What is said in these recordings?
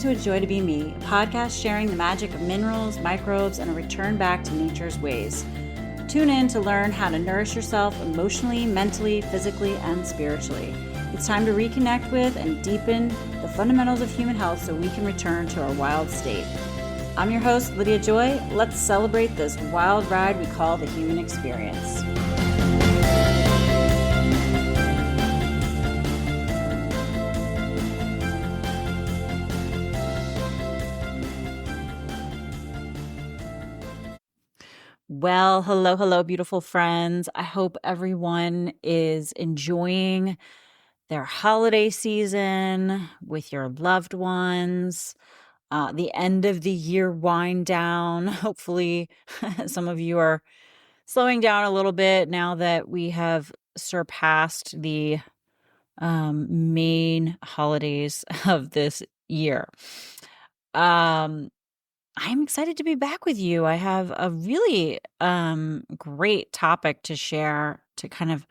to A Joy to Be Me, a podcast sharing the magic of minerals, microbes, and a return back to nature's ways. Tune in to learn how to nourish yourself emotionally, mentally, physically, and spiritually. It's time to reconnect with and deepen the fundamentals of human health so we can return to our wild state. I'm your host, Lydia Joy. Let's celebrate this wild ride we call the human experience. Well, hello, beautiful friends. I hope everyone is enjoying their holiday season with your loved ones, the end of the year wind down. Hopefully, some of you are slowing down a little bit now that we have surpassed the main holidays of this year. I'm excited to be back with you. I have a really great topic to share to kind of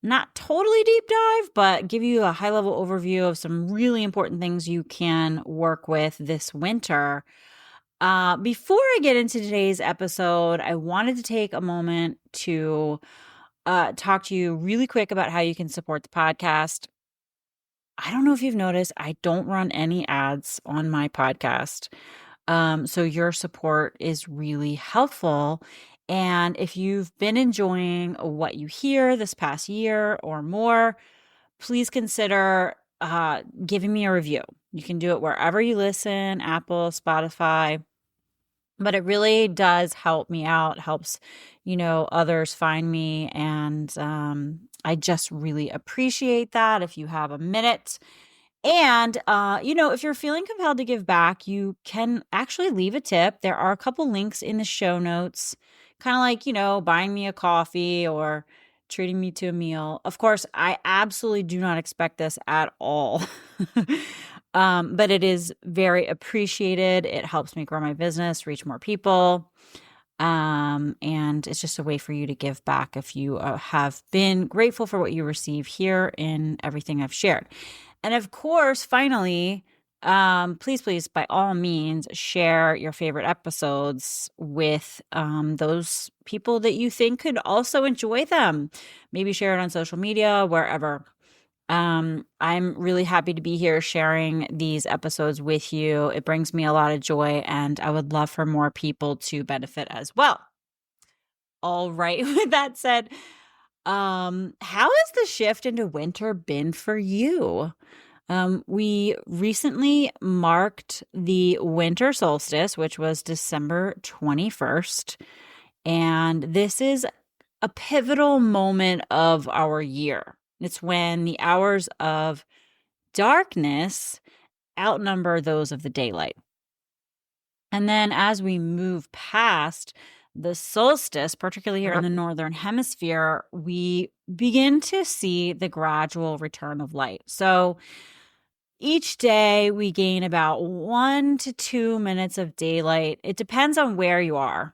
not totally deep dive, but give you a high level overview of some really important things you can work with this winter. Before I get into today's episode, I wanted to take a moment to talk to you really quick about how you can support the podcast. I don't know if you've noticed, I don't run any ads on my podcast. So your support is really helpful. And if you've been enjoying what you hear this past year or more, please consider giving me a review. You can do it wherever you listen, Apple, Spotify. But it really does help me out, helps, others find me. And I just really appreciate that if you have a minute. And, if you're feeling compelled to give back, you can actually leave a tip. There are a couple links in the show notes, kind of like, buying me a coffee or treating me to a meal. Of course, I absolutely do not expect this at all. But it is very appreciated. It helps me grow my business, reach more people. And it's just a way for you to give back if you have been grateful for what you receive here in everything I've shared. And of course, finally, please, by all means, share your favorite episodes with those people that you think could also enjoy them. Maybe share it on social media, wherever. I'm really happy to be here sharing these episodes with you. It brings me a lot of joy, and I would love for more people to benefit as well. All right, with that said, how has the shift into winter been for you? We recently marked the winter solstice, which was December 21st. And this is a pivotal moment of our year. It's when the hours of darkness outnumber those of the daylight. And then as we move past the solstice, particularly here in the Northern Hemisphere, we begin to see the gradual return of light. So each day we gain about 1 to 2 minutes of daylight. It depends on where you are.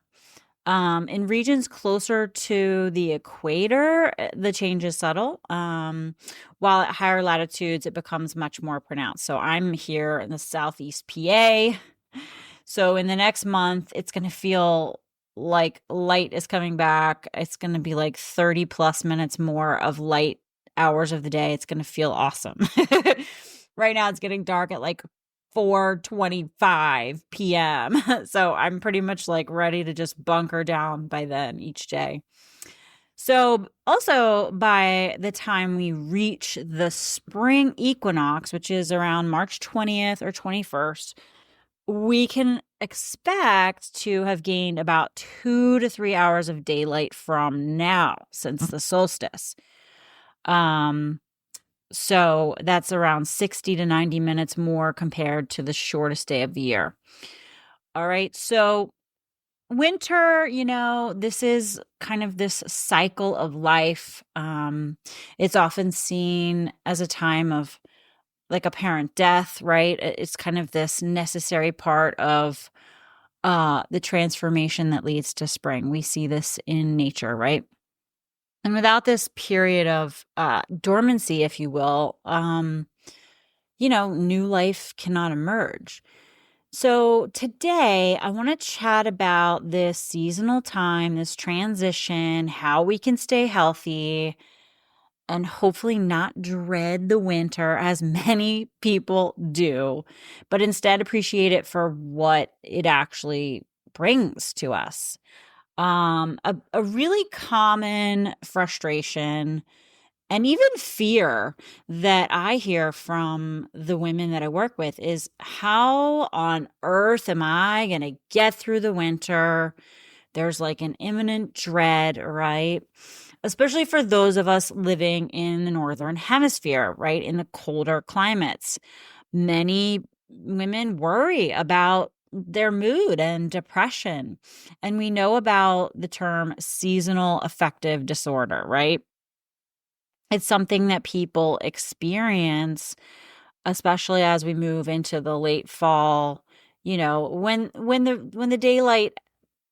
In regions closer to the equator, the change is subtle, while at higher latitudes, it becomes much more pronounced. So I'm here in the Southeast PA. So in the next month, it's going to feel like light is coming back. It's going to be like 30 plus minutes more of light hours of the day. It's going to feel awesome. Right now it's getting dark at like 4:25 p.m. So I'm pretty much like ready to just bunker down by then each day. So also by the time we reach the spring equinox, which is around March 20th or 21st, we can expect to have gained about 2 to 3 hours of daylight from now since the solstice. So that's around 60 to 90 minutes more compared to the shortest day of the year. All right. So winter, this is kind of this cycle of life. It's often seen as a time of like apparent death, right? It's kind of this necessary part of the transformation that leads to spring. We see this in nature, right? And without this period of dormancy, if you will, new life cannot emerge. So today I want to chat about this seasonal time, this transition, how we can stay healthy and hopefully not dread the winter as many people do, but instead appreciate it for what it actually brings to us. A really common frustration and even fear that I hear from the women that I work with is, how on earth am I going to get through the winter? There's like an imminent dread, right? Especially for those of us living in the Northern Hemisphere, right? In the colder climates. Many women worry about their mood and depression. And we know about the term seasonal affective disorder, right? It's something that people experience, especially as we move into the late fall, when the daylight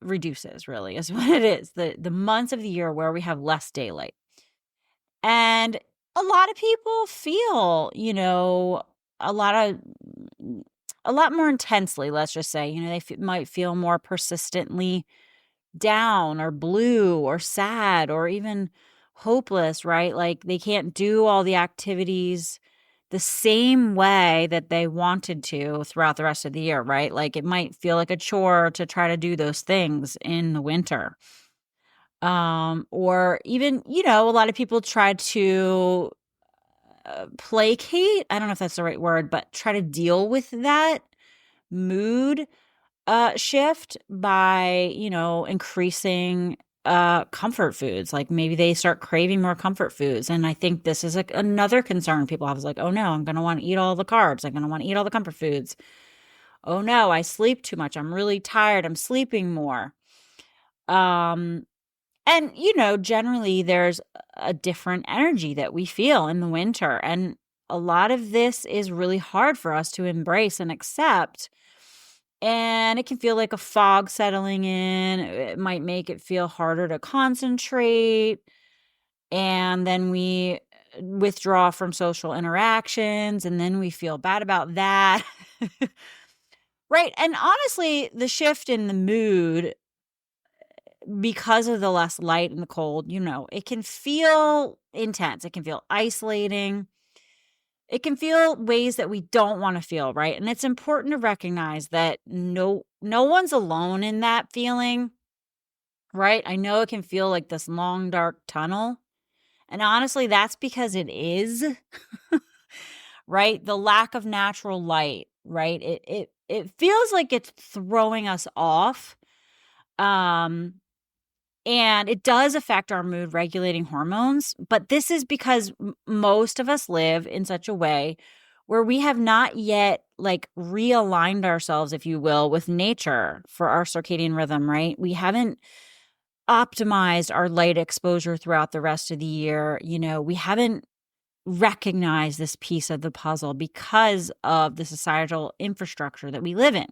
reduces, really is what it is. The months of the year where we have less daylight. And a lot of people feel, a lot of a lot more intensely, let's just say. They might feel more persistently down or blue or sad or even hopeless, right? Like they can't do all the activities the same way that they wanted to throughout the rest of the year, right? Like it might feel like a chore to try to do those things in the winter. Or even, a lot of people try to placate. I don't know if that's the right word, but try to deal with that mood shift by, increasing comfort foods. Like maybe they start craving more comfort foods. And I think this is another concern people have, is like, oh no, I'm going to want to eat all the carbs. I'm going to want to eat all the comfort foods. Oh no, I sleep too much. I'm really tired. I'm sleeping more. And, generally there's a different energy that we feel in the winter. And a lot of this is really hard for us to embrace and accept. And it can feel like a fog settling in. It might make it feel harder to concentrate. And then we withdraw from social interactions. And then we feel bad about that. Right. And honestly, the shift in the mood, because of the less light and the cold, it can feel intense. It can feel isolating. It can feel ways that we don't want to feel, right? And it's important to recognize that no one's alone in that feeling, right? I know it can feel like this long, dark tunnel. And honestly, that's because it is, right? The lack of natural light, right? It feels like it's throwing us off. And it does affect our mood regulating hormones, but this is because most of us live in such a way where we have not yet like realigned ourselves, if you will, with nature for our circadian rhythm, right? We haven't optimized our light exposure throughout the rest of the year. We haven't recognized this piece of the puzzle because of the societal infrastructure that we live in.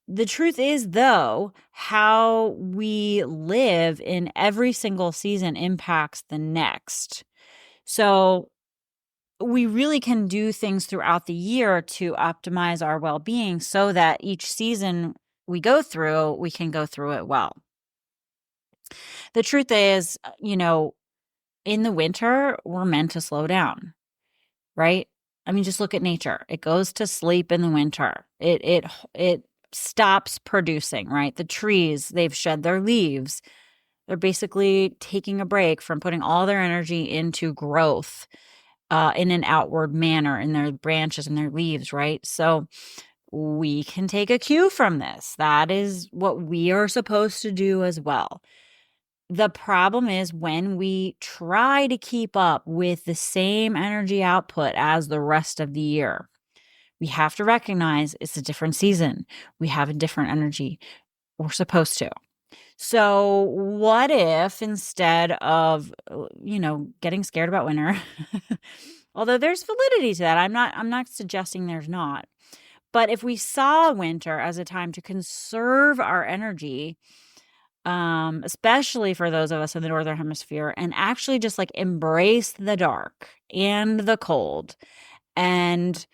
The truth is, though, how we live in every single season impacts the next. So we really can do things throughout the year to optimize our well-being so that each season we go through, we can go through it well. The truth is, in the winter, we're meant to slow down, right? I mean, just look at nature. It goes to sleep in the winter. It stops producing, right? The trees, they've shed their leaves. They're basically taking a break from putting all their energy into growth in an outward manner in their branches and their leaves, right? So we can take a cue from this. That is what we are supposed to do as well. The problem is when we try to keep up with the same energy output as the rest of the year. We have to recognize it's a different season. We have a different energy. We're supposed to. So what if instead of, getting scared about winter, although there's validity to that, I'm not suggesting there's not. But if we saw winter as a time to conserve our energy, especially for those of us in the Northern Hemisphere, and actually just like embrace the dark and the cold and,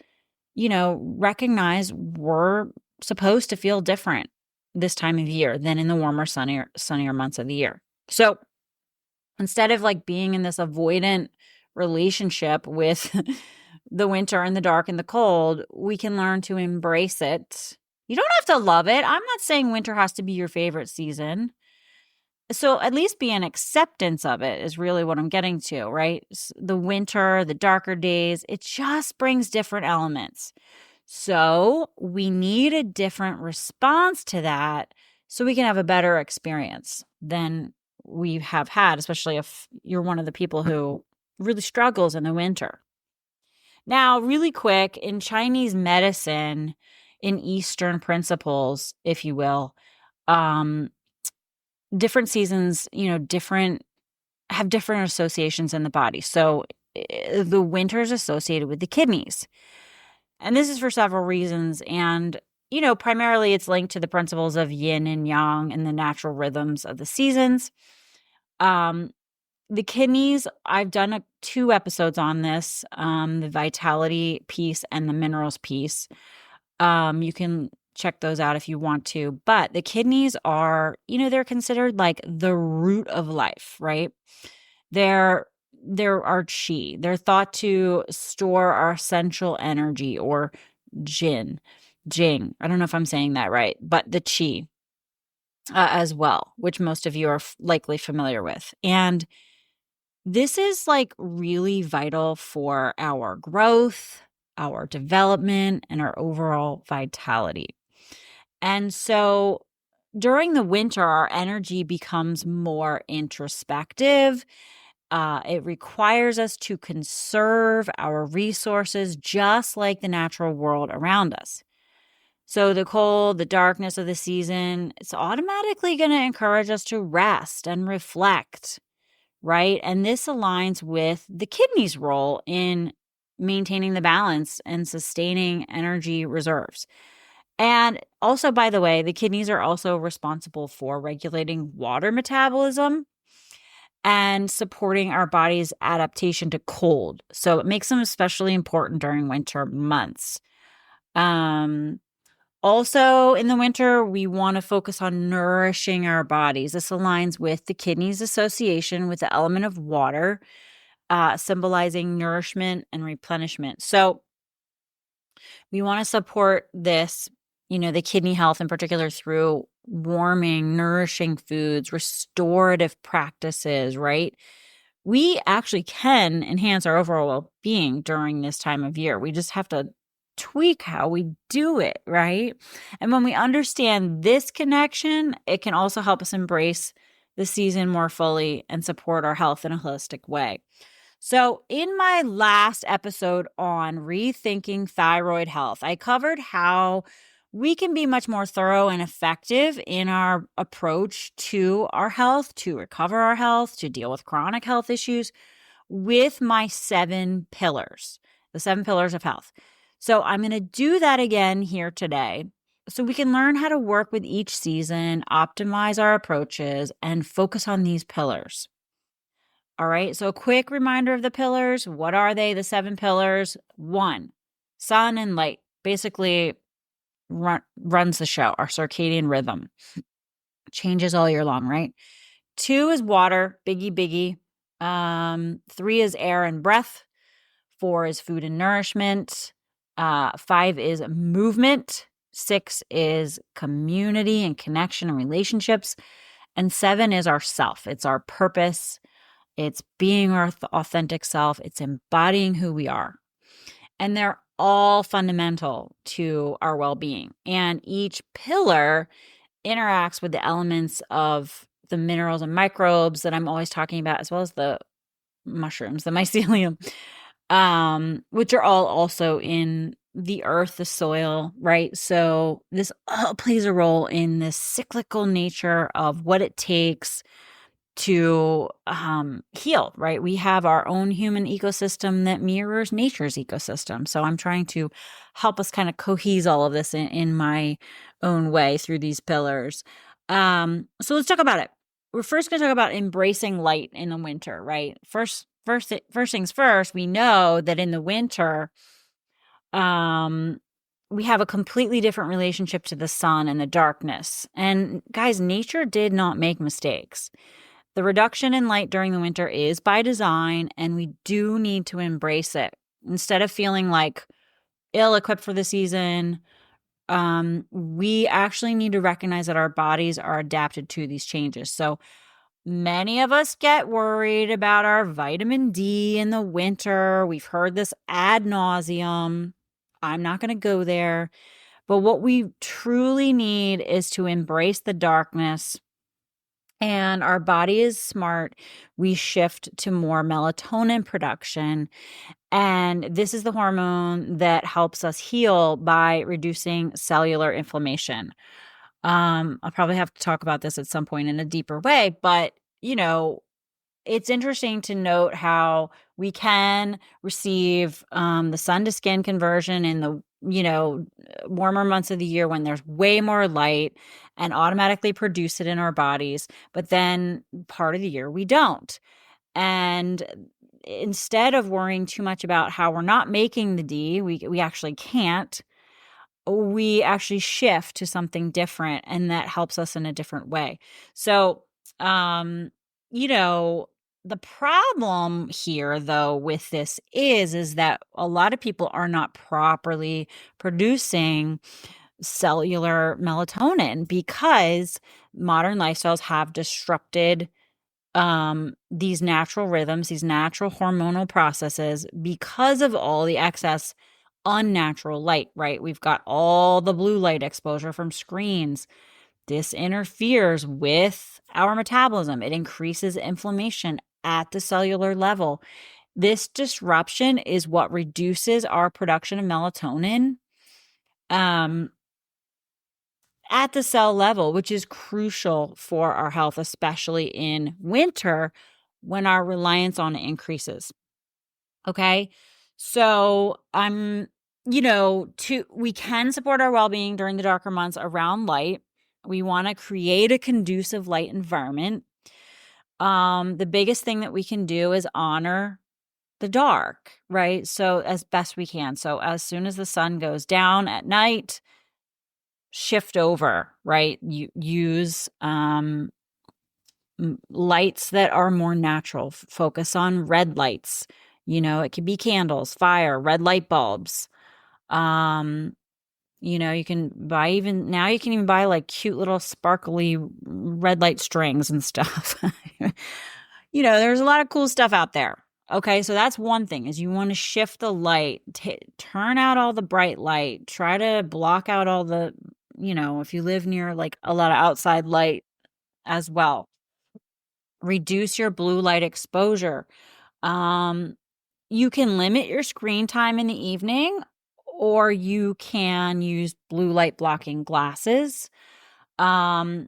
recognize we're supposed to feel different this time of year than in the warmer, sunnier months of the year. So instead of like being in this avoidant relationship with the winter and the dark and the cold, we can learn to embrace it. You don't have to love it. I'm not saying winter has to be your favorite season. So at least be an acceptance of it is really what I'm getting to, right? The winter, the darker days, it just brings different elements. So we need a different response to that so we can have a better experience than we have had, especially if you're one of the people who really struggles in the winter. Now, really quick, in Chinese medicine, in Eastern principles, if you will, different seasons, have different associations in the body. So the winter is associated with the kidneys. And this is for several reasons. And, primarily it's linked to the principles of yin and yang and the natural rhythms of the seasons. The kidneys, I've done 2 episodes on this, the vitality piece and the minerals piece. You can check those out if you want to. But the kidneys are, they're considered like the root of life, right? They're our chi. They're thought to store our essential energy, or jing. I don't know if I'm saying that right, but the chi as well, which most of you are likely familiar with. And this is like really vital for our growth, our development, and our overall vitality. And so during the winter, our energy becomes more introspective. It requires us to conserve our resources just like the natural world around us. So the cold, the darkness of the season, it's automatically going to encourage us to rest and reflect, right? And this aligns with the kidney's role in maintaining the balance and sustaining energy reserves. And also, by the way, the kidneys are also responsible for regulating water metabolism and supporting our body's adaptation to cold. So it makes them especially important during winter months. Also, in the winter, we want to focus on nourishing our bodies. This aligns with the kidneys' association with the element of water, symbolizing nourishment and replenishment. So we want to support this, the kidney health in particular, through warming, nourishing foods, restorative practices, right? We actually can enhance our overall well-being during this time of year. We just have to tweak how we do it, right? And when we understand this connection, it can also help us embrace the season more fully and support our health in a holistic way. So in my last episode on rethinking thyroid health, I covered how we can be much more thorough and effective in our approach to our health, to recover our health, to deal with chronic health issues with my 7 pillars, the 7 pillars of health. So I'm going to do that again here today so we can learn how to work with each season, optimize our approaches, and focus on these pillars. All right, so a quick reminder of the pillars. What are they? The 7 pillars. 1, sun and light. Basically runs the show, our circadian rhythm. Changes all year long, right? 2 is water, biggie. 3 is air and breath. 4 is food and nourishment. 5 is movement. 6 is community and connection and relationships. And 7 is our self. It's our purpose. It's being our authentic self. It's embodying who we are. And they're all fundamental to our well-being. And each pillar interacts with the elements of the minerals and microbes that I'm always talking about, as well as the mushrooms, the mycelium, which are all also in the earth, the soil, right? So this all plays a role in the cyclical nature of what it takes to heal, right? We have our own human ecosystem that mirrors nature's ecosystem. So I'm trying to help us kind of cohese all of this in my own way through these pillars. So let's talk about it. We're first going to talk about embracing light in the winter, right? First things first, we know that in the winter, Um, we have a completely different relationship to the sun and the darkness. And guys, nature did not make mistakes. The reduction in light during the winter is by design, and we do need to embrace it. Instead of feeling like ill equipped for the season, we actually need to recognize that our bodies are adapted to these changes. So many of us get worried about our vitamin D in the winter. We've heard this ad nauseum. I'm not going to go there. But what we truly need is to embrace the darkness. And our body is smart. We shift to more melatonin production. And this is the hormone that helps us heal by reducing cellular inflammation. I'll probably have to talk about this at some point in a deeper way, but it's interesting to note how we can receive the sun to skin conversion in the warmer months of the year when there's way more light and automatically produce it in our bodies, but then part of the year we don't. And instead of worrying too much about how we're not making the D, we actually can't. We actually shift to something different, and that helps us in a different way. So, you know, the problem here though with this is that a lot of people are not properly producing cellular melatonin because modern lifestyles have disrupted these natural rhythms, these natural hormonal processes because of all the excess unnatural light, right? We've got all the blue light exposure from screens. This interferes with our metabolism. It increases inflammation at the cellular level. This disruption is what reduces our production of melatonin at the cell level, which is crucial for our health, especially in winter when our reliance on it increases. Okay. So we can support our well-being during the darker months around light. We want to create a conducive light environment. The biggest thing that we can do is honor the dark, right? So as best we can. So as soon as the sun goes down at night, shift over, right? You use lights that are more natural. Focus on red lights. It could be candles, fire, red light bulbs. You can buy you can even buy like cute little sparkly red light strings and stuff. There's a lot of cool stuff out there. Okay, so that's one thing is you want to shift the light, turn out all the bright light, try to block out all the, if you live near like a lot of outside light as well. Reduce your blue light exposure. You can limit your screen time in the evening, or you can use blue light blocking glasses. I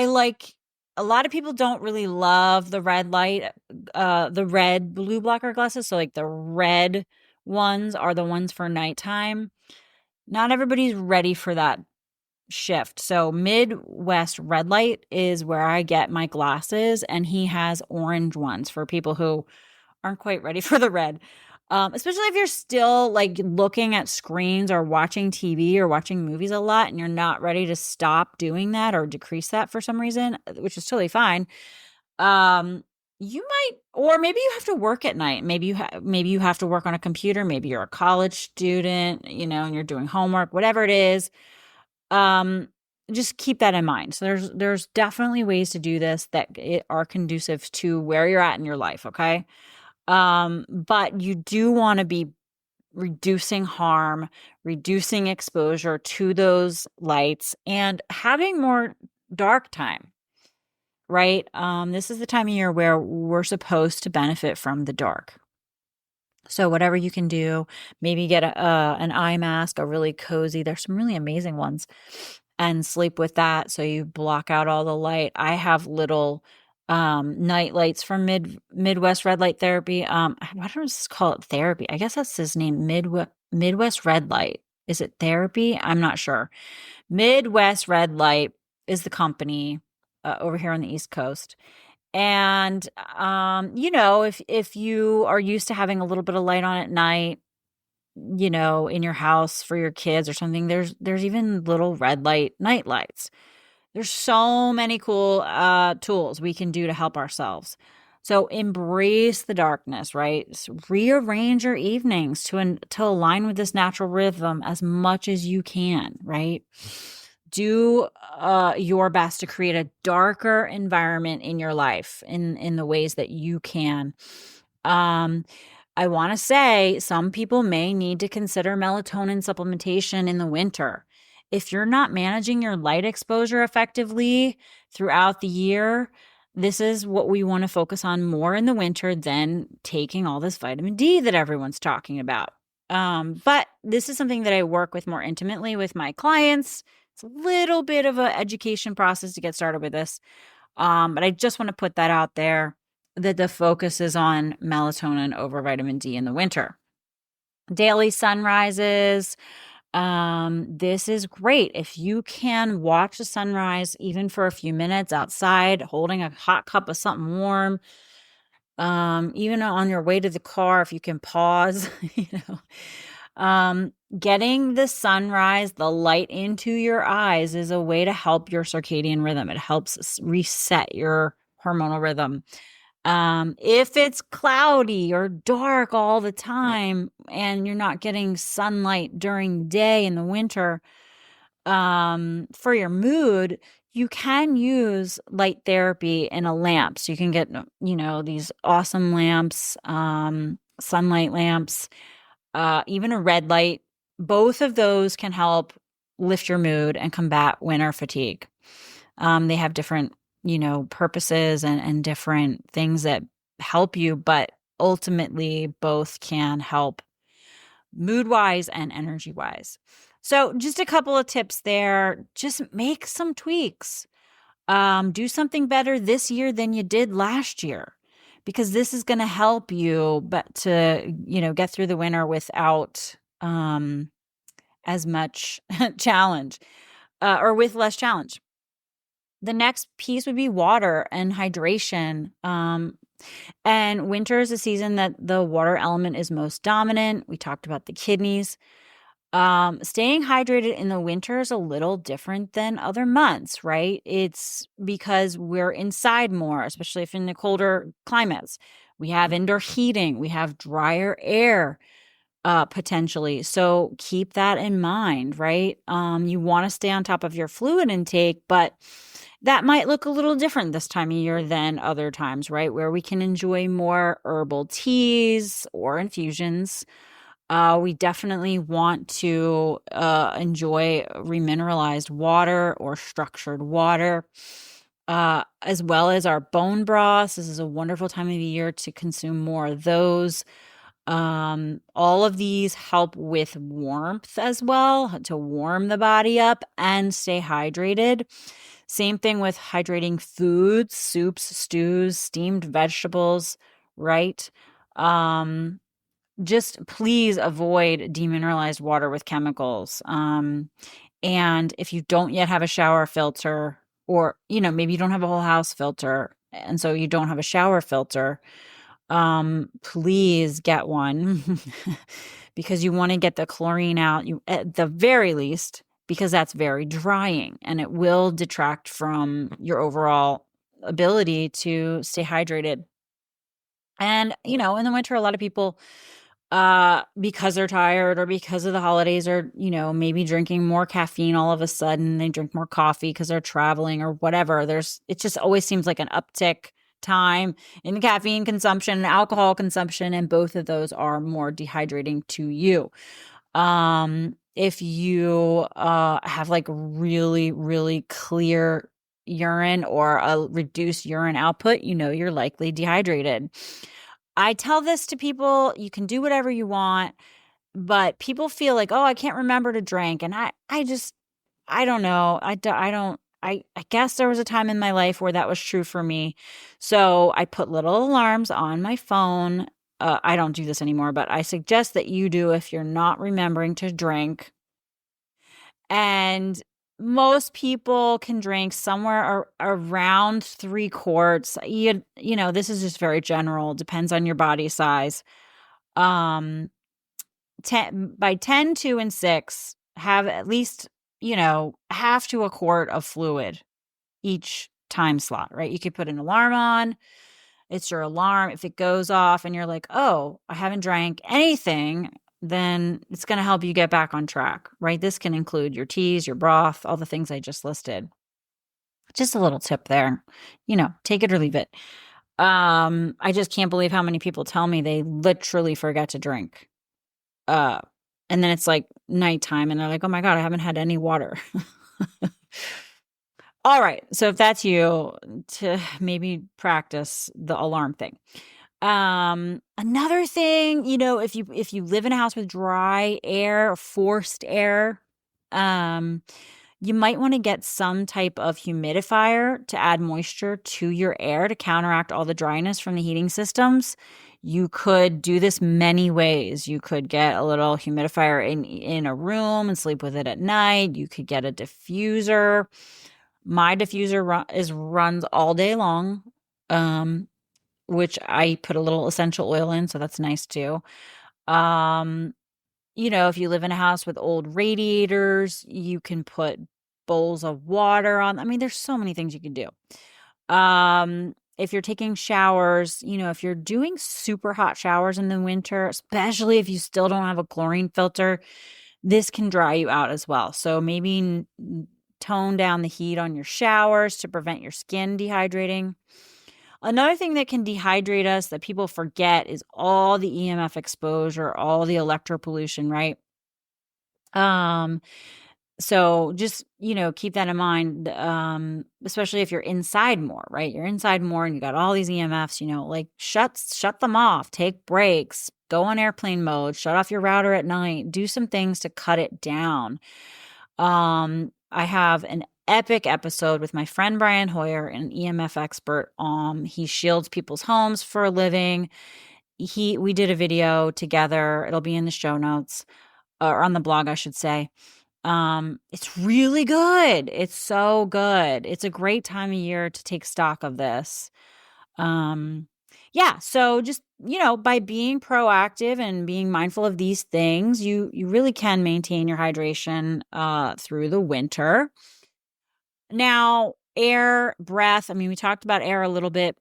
like a lot of people don't really love the red light, the red blue blocker glasses. So like the red ones are the ones for nighttime. Not everybody's ready for that shift. So Midwest Red Light is where I get my glasses, and he has orange ones for people who aren't quite ready for the red. Especially if you're still like looking at screens or watching TV or watching movies a lot and you're not ready to stop doing that or decrease that for some reason, which is totally fine. You might, or maybe you have to work at night. Maybe you have to work on a computer. Maybe you're a college student, and you're doing homework, whatever it is. Just keep that in mind. So there's definitely ways to do this that are conducive to where you're at in your life. Okay. But you do want to be reducing harm, reducing exposure to those lights, and having more dark time, right? This is the time of year where we're supposed to benefit from the dark. So whatever you can do, maybe get an eye mask, a really cozy, there's some really amazing ones, and sleep with that so you block out all the light. I have little night lights from Midwest Red Light Therapy. What does call it? Therapy. I guess that's his name. Midwest Red Light. Is it therapy? I'm not sure. Midwest Red Light is the company over here on the East Coast. And if you are used to having a little bit of light on at night, in your house for your kids or something, there's even little red light night lights. There's so many cool tools we can do to help ourselves. So embrace the darkness, right? Rearrange your evenings to align with this natural rhythm as much as you can, right? Do your best to create a darker environment in your life in the ways that you can. I want to say some people may need to consider melatonin supplementation in the winter. If you're not managing your light exposure effectively throughout the year, this is what we want to focus on more in the winter than taking all this vitamin D that everyone's talking about. But this is something that I work with more intimately with my clients. It's a little bit of an education process to get started with this. But I just want to put that out there that the focus is on melatonin over vitamin D in the winter. Daily sunrises. This is great. If you can watch the sunrise even for a few minutes outside, holding a hot cup of something warm, even on your way to the car, if you can pause, getting the sunrise, the light into your eyes is a way to help your circadian rhythm. It helps reset your hormonal rhythm. If it's cloudy or dark all the time and you're not getting sunlight during the day in the winter, for your mood, you can use light therapy in a lamp. So you can get, these awesome lamps, sunlight lamps, even a red light. Both of those can help lift your mood and combat winter fatigue. They have different, purposes and different things that help you, but ultimately both can help mood wise and energy wise. So just a couple of tips there. Just make some tweaks. Do something better this year than you did last year, because this is going to help you, but to, get through the winter without as much challenge or with less challenge. The next piece would be water and hydration. And winter is a season that the water element is most dominant. We talked about the kidneys. Staying hydrated in the winter is a little different than other months, right? It's because we're inside more, especially if in the colder climates. We have indoor heating, we have drier air, potentially. So keep that in mind, right? You want to stay on top of your fluid intake, but that might look a little different this time of year than other times, right? Where we can enjoy more herbal teas or infusions. We definitely want to enjoy remineralized water or structured water, as well as our bone broths. This is a wonderful time of the year to consume more of those. All of these help with warmth as well, to warm the body up and stay hydrated. Same thing with hydrating foods, soups, stews, steamed vegetables, right? Just please avoid demineralized water with chemicals. And if you don't yet have a shower filter, or, maybe you don't have a whole house filter, and so you don't have a shower filter, please get one because you want to get the chlorine out, at the very least, because that's very drying and it will detract from your overall ability to stay hydrated. And, in the winter, a lot of people, because they're tired or because of the holidays, or, maybe drinking more caffeine all of a sudden, they drink more coffee because they're traveling or whatever. It just always seems like an uptick time in caffeine consumption and alcohol consumption, and both of those are more dehydrating to you. If you have like really, really clear urine or a reduced urine output, you're likely dehydrated. I tell this to people, you can do whatever you want, but people feel like, oh, I can't remember to drink. And I don't know. I guess there was a time in my life where that was true for me. So I put little alarms on my phone. I don't do this anymore, but I suggest that you do if you're not remembering to drink. And most people can drink somewhere around 3 quarts. This is just very general, depends on your body size. by 10, 2, and 6, have at least, half to a quart of fluid each time slot, right? You could put an alarm on. It's your alarm. If it goes off and you're like, oh, I haven't drank anything, then it's going to help you get back on track, right? This can include your teas, your broth, all the things I just listed. Just a little tip there, take it or leave it. I just can't believe how many people tell me they literally forget to drink. And then it's like nighttime and they're like, oh my God, I haven't had any water. All right. So if that's you, to maybe practice the alarm thing. Another thing, if you live in a house with dry air, forced air, you might want to get some type of humidifier to add moisture to your air to counteract all the dryness from the heating systems. You could do this many ways. You could get a little humidifier in a room and sleep with it at night. You could get a diffuser. My diffuser runs all day long, which I put a little essential oil in, so that's nice too. If you live in a house with old radiators, you can put bowls of water on. I mean, there's so many things you can do. If you're taking showers, if you're doing super hot showers in the winter, especially if you still don't have a chlorine filter, this can dry you out as well. So maybe tone down the heat on your showers to prevent your skin dehydrating. Another thing that can dehydrate us that people forget is all the EMF exposure, all the electropollution, right? So just, keep that in mind, especially if you're inside more, right? You're inside more and you got all these EMFs, like shut them off, take breaks, go on airplane mode, shut off your router at night, do some things to cut it down. I have an epic episode with my friend Brian Hoyer, an EMF expert. He shields people's homes for a living. We did a video together. It'll be in the show notes, or on the blog, I should say. It's really good. It's so good. It's a great time of year to take stock of this. Yeah. So just, by being proactive and being mindful of these things, you really can maintain your hydration, through the winter. Now, air, breath. I mean, we talked about air a little bit.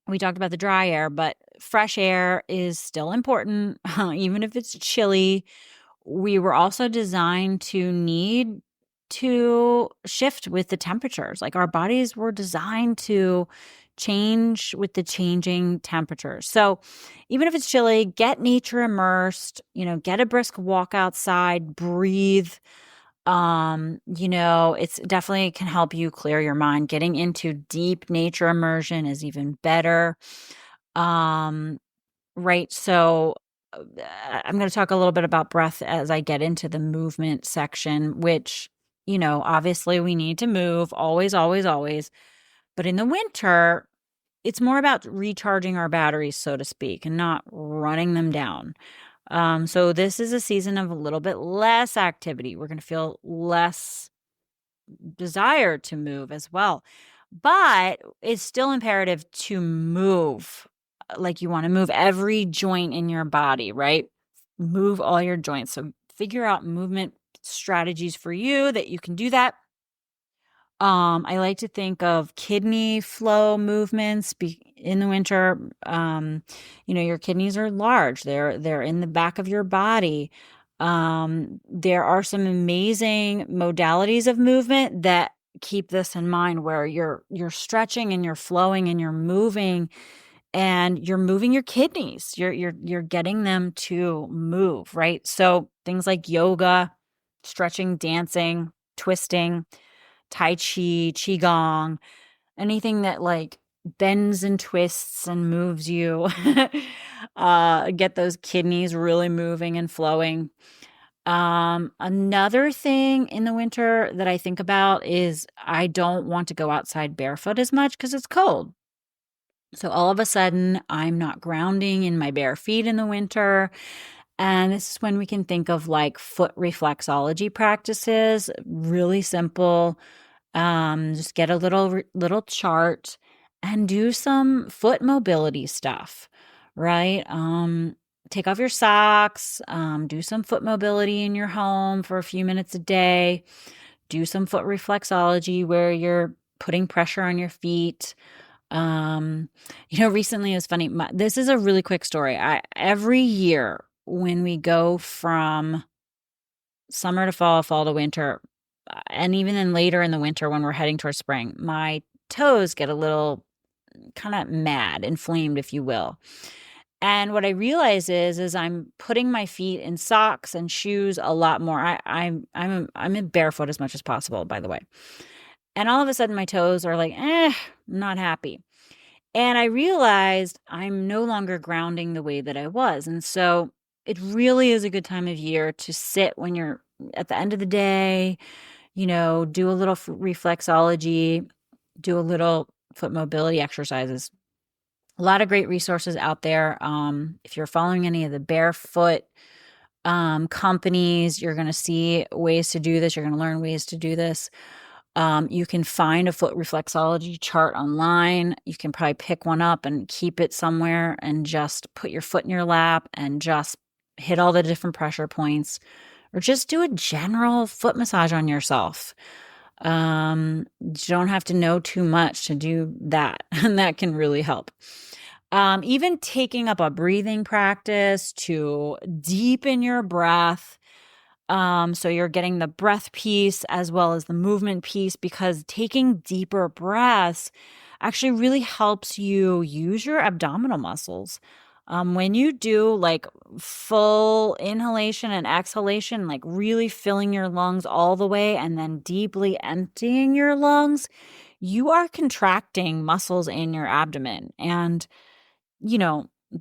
We talked about the dry air, but fresh air is still important, even if it's chilly. We were also designed to need to shift with the temperatures. Like our bodies were designed to change with the changing temperatures. So even if it's chilly, get nature immersed, get a brisk walk outside, breathe. It's definitely can help you clear your mind. Getting into deep nature immersion is even better. Right. So I'm going to talk a little bit about breath as I get into the movement section, which, obviously we need to move always, always, always. But in the winter, it's more about recharging our batteries, so to speak, and not running them down. So this is a season of a little bit less activity. We're going to feel less desire to move as well. But it's still imperative to move like you want to move every joint in your body, right? Move all your joints. So figure out movement strategies for you that you can do that. I like to think of kidney flow movements in the winter. Your kidneys are large. They're in the back of your body. There are some amazing modalities of movement that keep this in mind, where you're stretching and you're flowing and you're moving your kidneys. You're getting them to move, right? So things like yoga, stretching, dancing, twisting, tai chi, qigong, anything that like bends and twists and moves you, get those kidneys really moving and flowing. Another thing in the winter that I think about is I don't want to go outside barefoot as much because it's cold. So all of a sudden, I'm not grounding in my bare feet in the winter. And this is when we can think of like foot reflexology practices, really simple. Just get a little chart and do some foot mobility stuff, right? take off your socks, do some foot mobility in your home for a few minutes a day, do some foot reflexology where you're putting pressure on your feet. Recently it was funny. This is a really quick story. Every year when we go from summer to fall to winter, and even then later in the winter when we're heading towards spring, my toes get a little kind of mad, inflamed, if you will. And what I realize is I'm putting my feet in socks and shoes a lot more. I'm in barefoot as much as possible, by the way. And all of a sudden my toes are like, I'm not happy. And I realized I'm no longer grounding the way that I was. And so it really is a good time of year to sit when you're at the end of the day, do a little reflexology, do a little foot mobility exercises. A lot of great resources out there. If you're following any of the barefoot companies, you're going to see ways to do this. You're going to learn ways to do this. You can find a foot reflexology chart online. You can probably pick one up and keep it somewhere and just put your foot in your lap and just hit all the different pressure points, or just do a general foot massage on yourself. You don't have to know too much to do that, and that can really help. Even taking up a breathing practice to deepen your breath. So you're getting the breath piece as well as the movement piece, because taking deeper breaths actually really helps you use your abdominal muscles. When you do like full inhalation and exhalation, like really filling your lungs all the way and then deeply emptying your lungs, you are contracting muscles in your abdomen. And,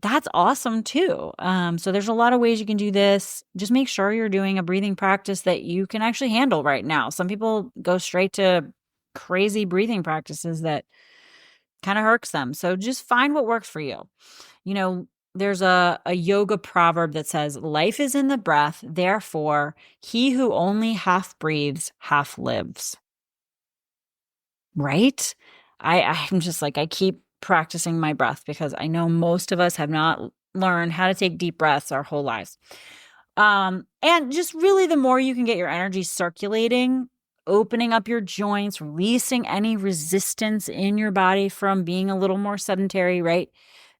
that's awesome too. So there's a lot of ways you can do this. Just make sure you're doing a breathing practice that you can actually handle right now. Some people go straight to crazy breathing practices that kind of irks them. So just find what works for you. There's a yoga proverb that says, life is in the breath, therefore, he who only half breathes, half lives. Right? I'm just like, I keep practicing my breath because I know most of us have not learned how to take deep breaths our whole lives. And just really the more you can get your energy circulating, opening up your joints, releasing any resistance in your body from being a little more sedentary, right?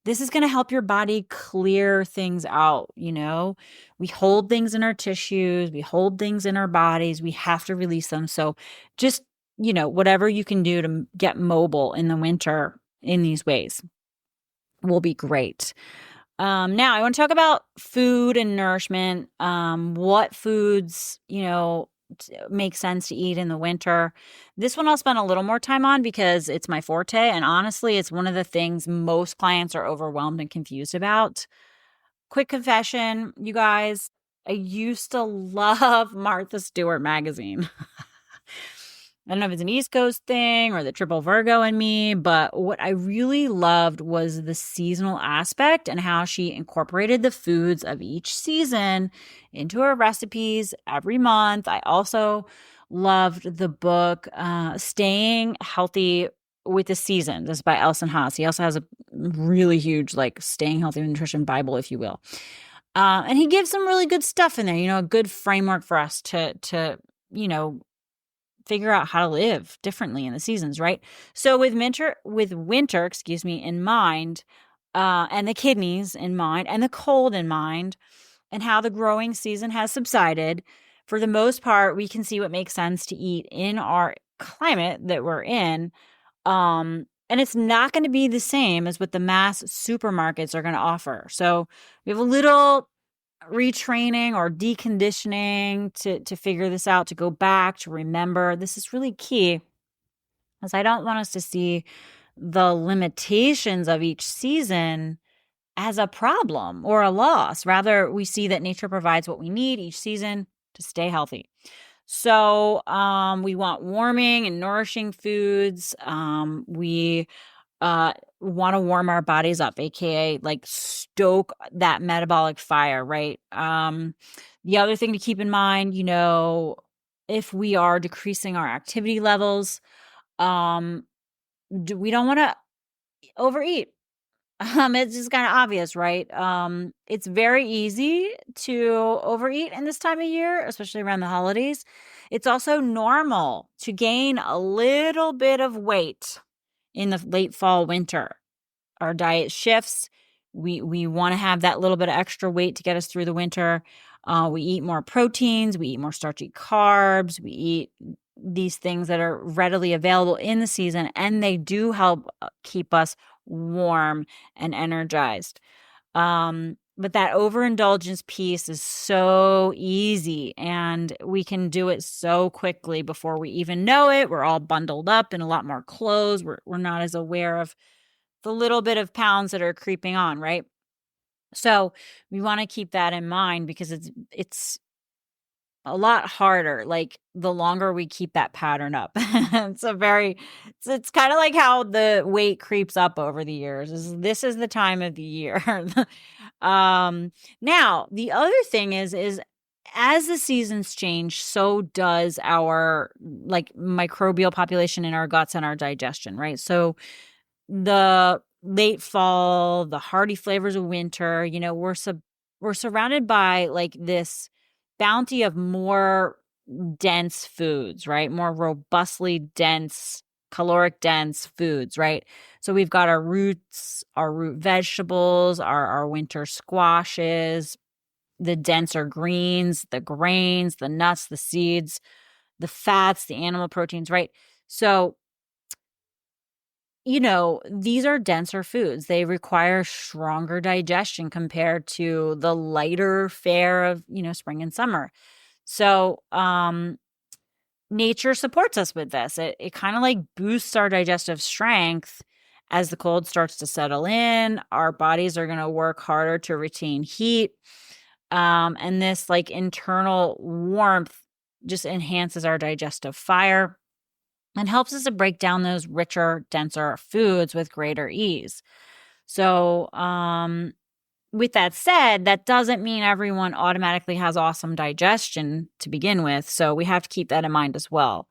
This is going to help your body clear things out. We hold things in our tissues, we hold things in our bodies, we have to release them. So just, whatever you can do to get mobile in the winter in these ways will be great. Now I want to talk about food and nourishment. What foods, make sense to eat in the winter. This one I'll spend a little more time on because it's my forte. And honestly, it's one of the things most clients are overwhelmed and confused about. Quick confession, you guys, I used to love Martha Stewart magazine. I don't know if it's an East Coast thing or the triple Virgo in me, but what I really loved was the seasonal aspect and how she incorporated the foods of each season into her recipes every month. I also loved the book Staying Healthy with the Seasons. This is by Elson Haas. He also has a really huge Staying Healthy Nutrition Bible, if you will. And he gives some really good stuff in there, a good framework for us to figure out how to live differently in the seasons, right? So with winter, in mind, and the kidneys in mind, and the cold in mind, and how the growing season has subsided, for the most part, we can see what makes sense to eat in our climate that we're in. And it's not going to be the same as what the mass supermarkets are going to offer. So we have a little retraining or deconditioning to figure this out, to go back, to remember. This is really key, as I don't want us to see the limitations of each season as a problem or a loss. Rather, we see that nature provides what we need each season to stay healthy. So we want warming and nourishing foods. We want to warm our bodies up, aka stoke that metabolic fire, right? The other thing to keep in mind, if we are decreasing our activity levels, we don't want to overeat. It's just kind of obvious, right? It's very easy to overeat in this time of year, especially around the holidays. It's also normal to gain a little bit of weight in the late fall, winter. Our diet shifts. We want to have that little bit of extra weight to get us through the winter. We eat more proteins. We eat more starchy carbs. We eat these things that are readily available in the season, and they do help keep us warm and energized. But that overindulgence piece is so easy, and we can do it so quickly before we even know it. We're all bundled up in a lot more clothes. We're not as aware of the little bit of pounds that are creeping on, right? So we want to keep that in mind because it's a lot harder, like, the longer we keep that pattern up. It's kind of like how the weight creeps up over the years. This is the time of the year. Now the other thing is as the seasons change, so does our, like, microbial population in our guts and our digestion, right? So the late fall, the hearty flavors of winter, we're surrounded by, like, this bounty of more dense foods, right? More robustly dense, caloric dense foods, right? So we've got our roots, our root vegetables, our winter squashes, the denser greens, the grains, the nuts, the seeds, the fats, the animal proteins, right? So these are denser foods. They require stronger digestion compared to the lighter fare of, spring and summer. So, nature supports us with this. It kind of like boosts our digestive strength as the cold starts to settle in. Our bodies are going to work harder to retain heat. And this, like, internal warmth just enhances our digestive fire and helps us to break down those richer, denser foods with greater ease. So, with that said, that doesn't mean everyone automatically has awesome digestion to begin with. So we have to keep that in mind as well.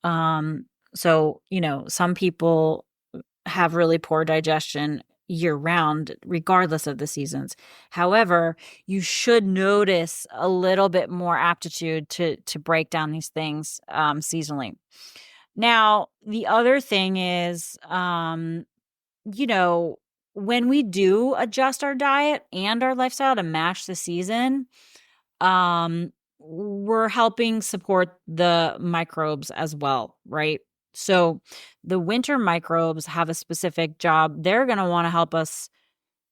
So, some people have really poor digestion year round, regardless of the seasons. However, you should notice a little bit more aptitude to break down these things seasonally. Now, the other thing is, when we do adjust our diet and our lifestyle to match the season, we're helping support the microbes as well, right? So the winter microbes have a specific job. They're going to want to help us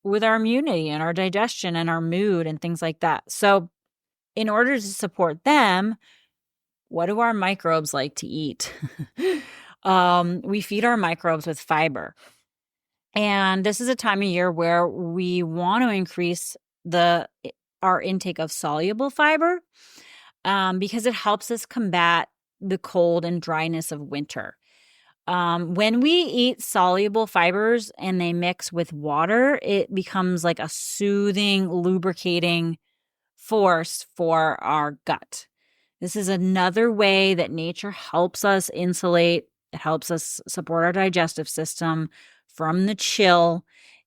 with our immunity and our digestion and our mood and things like that. So in order to support them, what do our microbes like to eat? We feed our microbes with fiber. And this is a time of year where we want to increase our intake of soluble fiber because it helps us combat the cold and dryness of winter. When we eat soluble fibers and they mix with water, it becomes like a soothing, lubricating force for our gut. This is another way that nature helps us insulate. It helps us support our digestive system from the chill.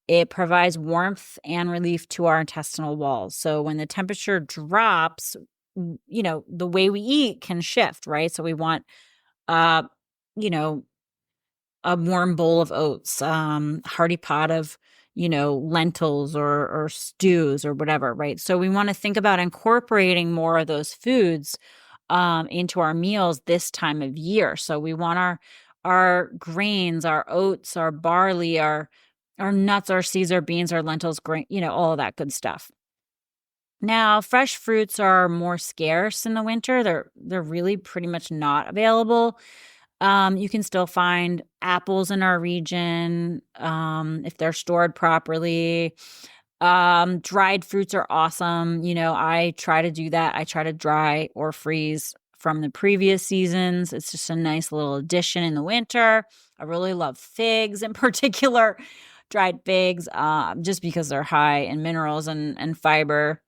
It provides warmth and relief to our intestinal walls. So when the temperature drops, the way we eat can shift, right? So we want, a warm bowl of oats, hearty pot of, lentils or stews or whatever, right? So we want to think about incorporating more of those foods into our meals this time of year. So we want our grains, our oats, our barley, our nuts, our seeds, our beans, our lentils, grain, all of that good stuff. Now, fresh fruits are more scarce in the winter. They're really pretty much not available. You can still find apples in our region if they're stored properly. Dried fruits are awesome. I try to do that. I try to dry or freeze from the previous seasons. It's just a nice little addition in the winter. I really love figs in particular, dried figs, just because they're high in minerals and fiber.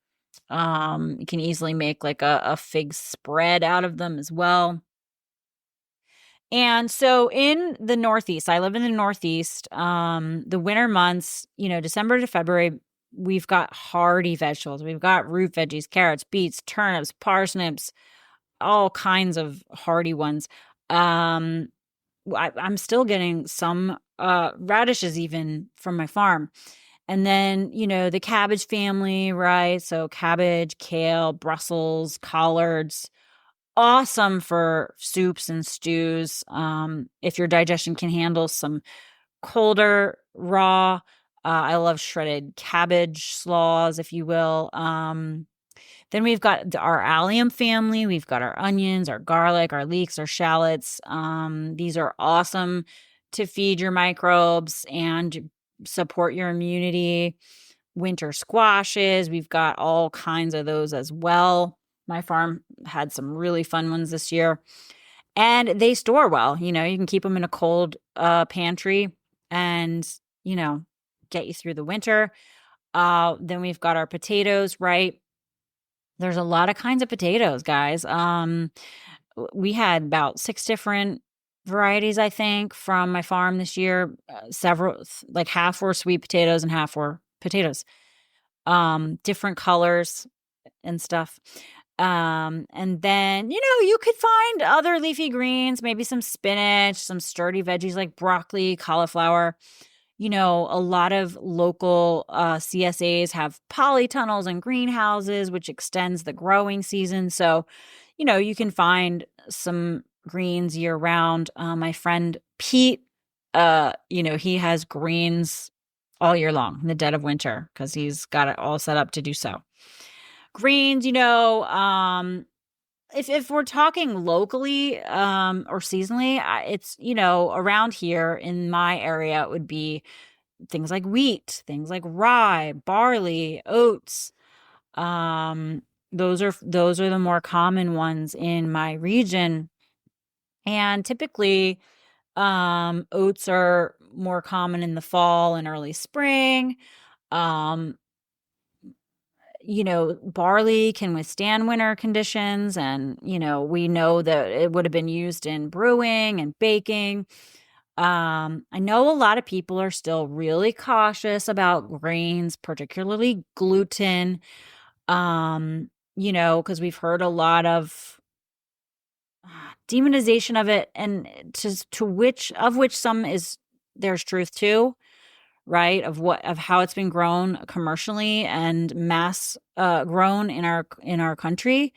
You can easily make like a fig spread out of them as well. And so in the Northeast, I live in the Northeast, the winter months, December to February, we've got hardy vegetables. We've got root veggies, carrots, beets, turnips, parsnips, all kinds of hardy ones. Um, I'm still getting some radishes even from my farm. And then, the cabbage family, right? So cabbage, kale, Brussels, collards, awesome for soups and stews. If your digestion can handle some colder, raw. I love shredded cabbage slaws, if you will. Then we've got our allium family. We've got our onions, our garlic, our leeks, our shallots. These are awesome to feed your microbes and support your immunity. Winter squashes. We've got all kinds of those as well. My farm had some really fun ones this year. And they store well. You can keep them in a cold pantry and, get you through the winter. Then we've got our potatoes, right? There's a lot of kinds of potatoes, guys. We had about 6 different varieties, I think, from my farm this year. Several, like half were sweet potatoes and half were potatoes. Different colors and stuff. And then, you could find other leafy greens, maybe some spinach, some sturdy veggies like broccoli, cauliflower. A lot of local CSAs have polytunnels and greenhouses, which extends the growing season. So, you can find some greens year round. My friend Pete, he has greens all year long in the dead of winter because he's got it all set up to do so. Greens, if we're talking locally or seasonally, it's, around here in my area, it would be things like wheat, things like rye, barley, oats. Those are the more common ones in my region. And typically, oats are more common in the fall and early spring. Barley can withstand winter conditions, and, we know that it would have been used in brewing and baking. I know a lot of people are still really cautious about grains, particularly gluten, because we've heard a lot of demonization of it, and to which some there's truth to, right? Of how it's been grown commercially and mass grown in our country.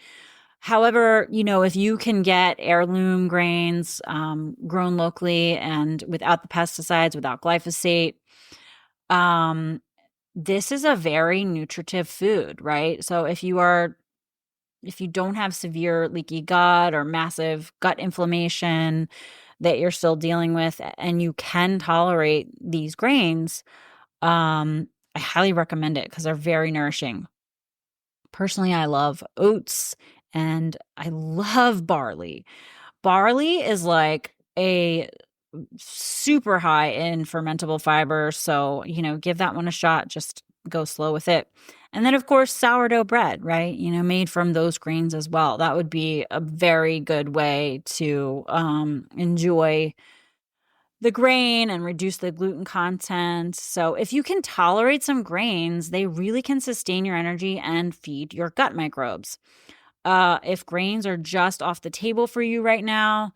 However, if you can get heirloom grains grown locally and without the pesticides, without glyphosate, this is a very nutritive food, right? So if you don't have severe leaky gut or massive gut inflammation that you're still dealing with, and you can tolerate these grains, I highly recommend it because they're very nourishing. Personally, I love oats and I love barley. Barley is like a super high in fermentable fiber. So, give that one a shot. Just go slow with it. And then, of course, sourdough bread, right? Made from those grains as well. That would be a very good way to enjoy the grain and reduce the gluten content. So if you can tolerate some grains, they really can sustain your energy and feed your gut microbes. If grains are just off the table for you right now,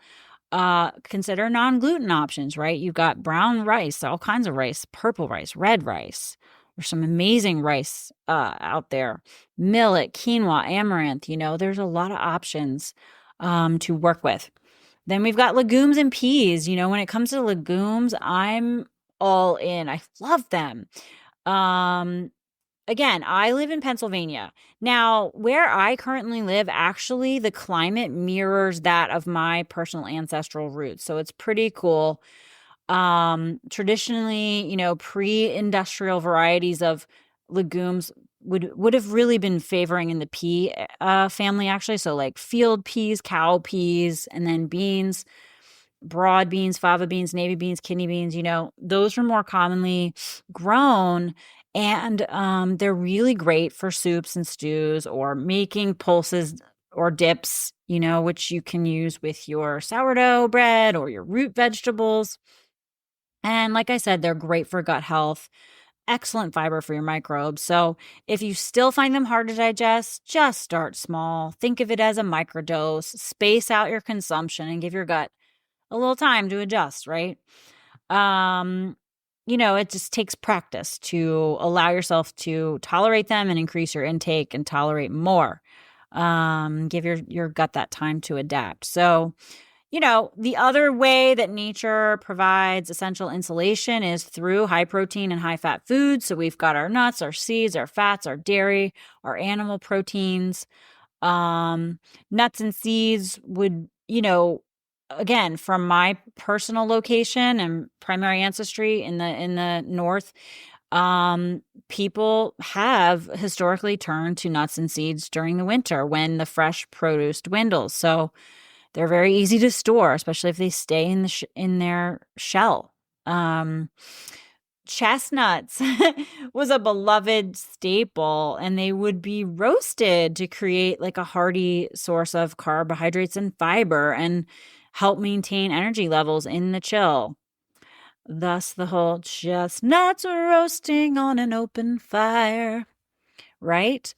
consider non-gluten options, right? You've got brown rice, all kinds of rice, purple rice, red rice. There's some amazing rice out there. Millet, quinoa, amaranth, there's a lot of options to work with. Then we've got legumes and peas. When it comes to legumes, I'm all in. I love them. Again, I live in Pennsylvania. Now, where I currently live, actually, the climate mirrors that of my personal ancestral roots. So it's pretty cool. Traditionally, pre-industrial varieties of legumes would have really been favoring in the pea family, actually. So like field peas, cow peas, and then beans, broad beans, fava beans, navy beans, kidney beans, those were more commonly grown. And they're really great for soups and stews or making pulses or dips, which you can use with your sourdough bread or your root vegetables. And like I said, they're great for gut health, excellent fiber for your microbes. So if you still find them hard to digest, just start small. Think of it as a microdose, space out your consumption and give your gut a little time to adjust, right? Um, it just takes practice to allow yourself to tolerate them and increase your intake and tolerate more. Give your gut that time to adapt. So, the other way that nature provides essential insulation is through high protein and high fat foods. So we've got our nuts, our seeds, our fats, our dairy, our animal proteins. Nuts and seeds would, again, from my personal location and primary ancestry in the north, people have historically turned to nuts and seeds during the winter when the fresh produce dwindles. So they're very easy to store, especially if they stay in their shell. Chestnuts was a beloved staple, and they would be roasted to create like a hearty source of carbohydrates and fiber and help maintain energy levels in the chill. Thus, the whole chestnuts roasting on an open fire, right?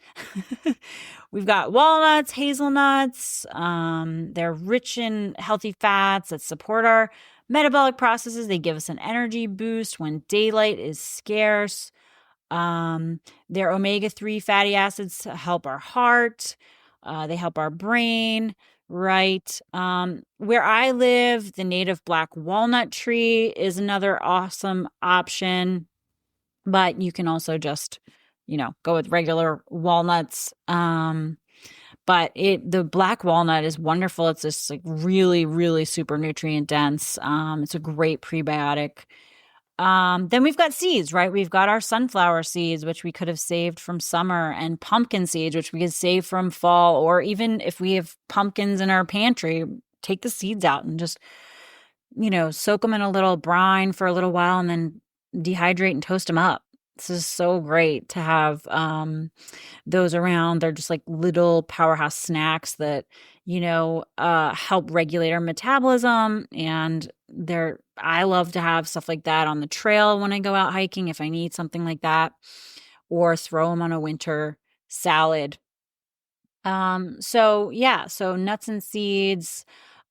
We've got walnuts, hazelnuts. They're rich in healthy fats that support our metabolic processes. They give us an energy boost when daylight is scarce. Their omega-3 fatty acids help our heart. They help our brain, right? Where I live, the native black walnut tree is another awesome option, but you can also just, go with regular walnuts. But the black walnut is wonderful. It's just like really, really super nutrient dense. It's a great prebiotic. Then we've got seeds, right? We've got our sunflower seeds, which we could have saved from summer, and pumpkin seeds, which we could save from fall, or even if we have pumpkins in our pantry, take the seeds out and just, soak them in a little brine for a little while and then dehydrate and toast them up. This is so great to have those around. They're just like little powerhouse snacks that, help regulate our metabolism. And I love to have stuff like that on the trail when I go out hiking, if I need something like that, or throw them on a winter salad. So nuts and seeds,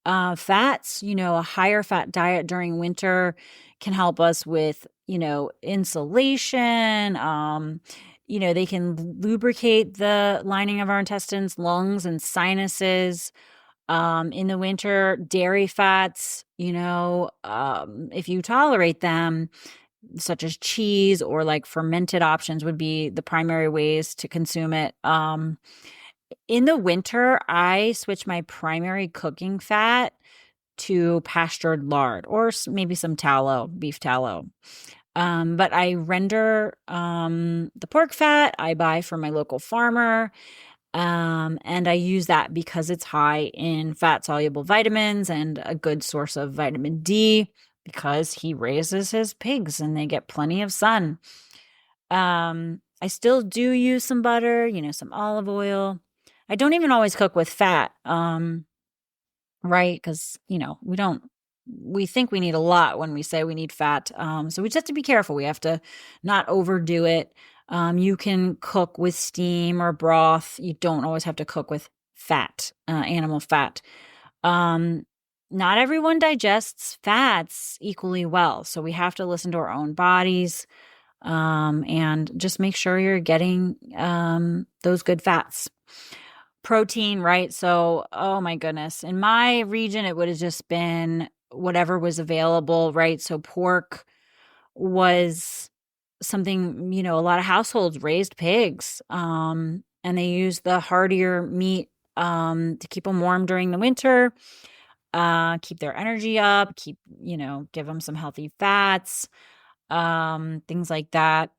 fats, a higher fat diet during winter can help us with, insulation. They can lubricate the lining of our intestines, lungs, and sinuses. In the winter, dairy fats, if you tolerate them, such as cheese or like fermented options would be the primary ways to consume it. In the winter, I switch my primary cooking fat to pastured lard or maybe some tallow, beef tallow. But I render the pork fat I buy from my local farmer. And I use that because it's high in fat-soluble vitamins and a good source of vitamin D because he raises his pigs and they get plenty of sun. I still do use some butter, some olive oil. I don't even always cook with fat, right? Because, we think we need a lot when we say we need fat. So we just have to be careful. We have to not overdo it. You can cook with steam or broth. You don't always have to cook with fat, animal fat. Not everyone digests fats equally well. So we have to listen to our own bodies, and just make sure you're getting those good fats. Protein, right? So, oh my goodness. In my region, it would have just been whatever was available, right? So pork was something, a lot of households raised pigs, and they used the hardier meat to keep them warm during the winter, keep their energy up, give them some healthy fats, things like that.